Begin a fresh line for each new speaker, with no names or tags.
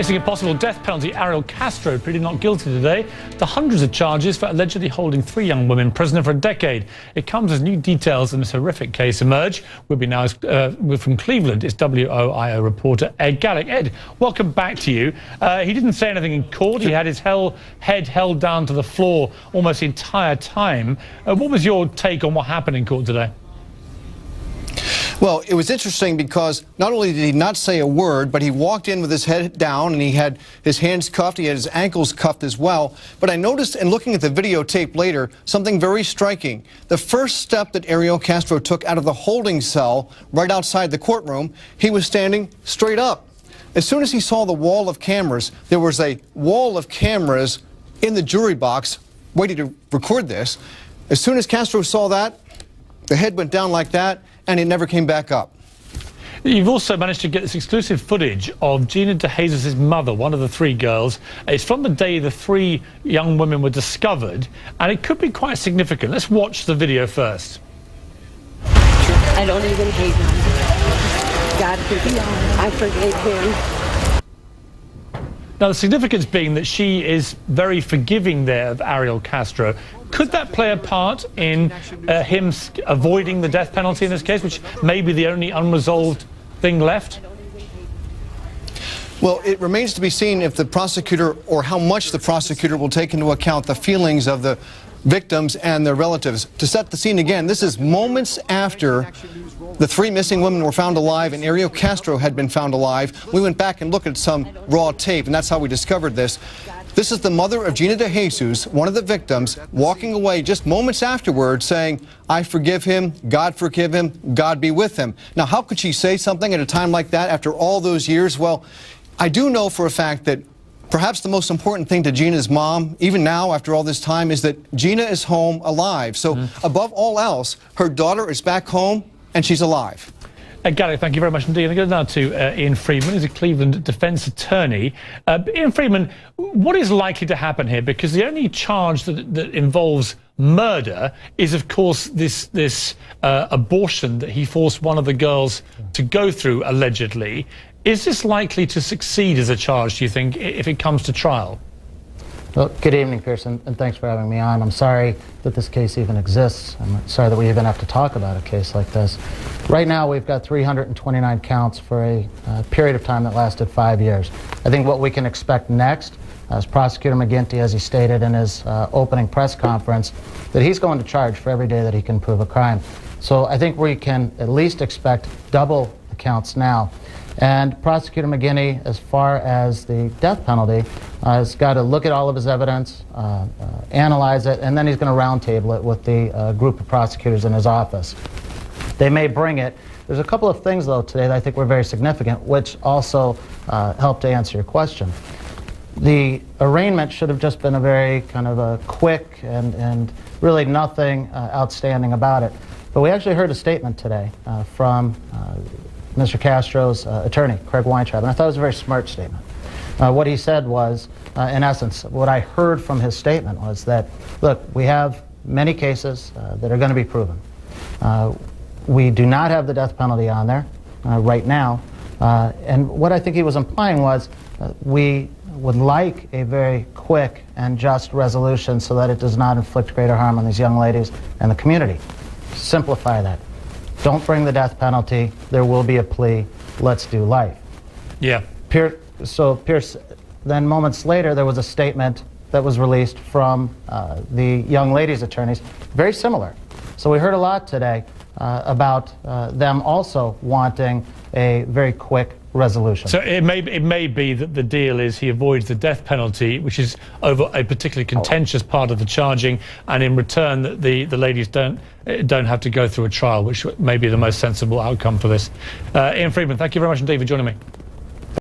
Facing a possible death penalty, Ariel Castro pleaded not guilty today to hundreds of charges for allegedly holding 3 young women prisoner for a decade. It comes as new details in this horrific case emerge. We'll be now from Cleveland. It's WOIO reporter Ed Gallick. Ed, welcome back to you. He didn't say anything in court. He had his head held down to the floor almost the entire time. What was your take on what happened in court today?
Well, it was interesting because not only did he not say a word, but he walked in with his head down and he had his hands cuffed, he had his ankles cuffed as well. But I noticed in looking at the videotape later, something very striking. The first step that Ariel Castro took out of the holding cell right outside the courtroom, he was standing straight up. As soon as he saw the wall of cameras, there was a wall of cameras in the jury box waiting to record this. As soon as Castro saw that, the head went down like that, and it never came back up.
You've also managed to get this exclusive footage of Gina DeJesus' mother, one of the 3 girls. It's from the day the 3 young women were discovered, and it could be quite significant. Let's watch the video first.
I don't even hate him. God forgive him. I forgave him.
Now, the significance being that she is very forgiving there of Ariel Castro. Could that play a part in him avoiding the death penalty in this case, which may be the only unresolved thing left?
Well, it remains to be seen if the prosecutor, or how much the prosecutor, will take into account the feelings of the victims and their relatives. To set the scene again, this is moments after the 3 missing women were found alive and Ariel Castro had been found alive. We went back and looked at some raw tape, and that's how we discovered this. This is the mother of Gina DeJesus, one of the victims, walking away just moments afterwards saying, "I forgive him, God forgive him, God be with him." Now, how could she say something at a time like that after all those years? Well, I do know for a fact that perhaps the most important thing to Gina's mom, even now after all this time, is that Gina is home alive. So above all else, her daughter is back home and she's alive.
Gary, thank you very much indeed. I'm going to go now to Ian Friedman, who's a Cleveland defense attorney. Ian Friedman, what is likely to happen here? Because the only charge that involves murder is, of course, this abortion that he forced one of the girls to go through, allegedly. Is this likely to succeed as a charge, do you think, if it comes to trial?
Well, good evening, Piers, and thanks for having me on. I'm sorry that this case even exists. I'm sorry that we even have to talk about a case like this. Right now, we've got 329 counts for a period of time that lasted 5 years. I think what we can expect next, as Prosecutor McGinty, as he stated in his opening press conference, that he's going to charge for every day that he can prove a crime. So I think we can at least expect double the counts now. And Prosecutor McGinty, as far as the death penalty, has got to look at all of his evidence, analyze it, and then he's going to roundtable it with the group of prosecutors in his office. They may bring it. There's a couple of things, though, today that I think were very significant, which also help to answer your question. The arraignment should have just been a very kind of a quick and really nothing outstanding about it. But we actually heard a statement today from Mr. Castro's attorney, Craig Weintraub, and I thought it was a very smart statement. What he said was, in essence, what I heard from his statement was that, look, we have many cases that are going to be proven. We do not have the death penalty on there right now, and what I think he was implying was we would like a very quick and just resolution so that it does not inflict greater harm on these young ladies and the community. Simplify that. Don't bring the death penalty. There will be a plea. Let's do life.
Yeah.
So Pierce, then moments later, there was a statement that was released from the young ladies' attorneys, very similar. So we heard a lot today about them also wanting a very quick resolution.
So it may be that the deal is he avoids the death penalty, which is over a particularly contentious part of the charging, and in return that the ladies don't have to go through a trial, which may be the most sensible outcome for this. Ian Friedman, thank you very much indeed for joining me.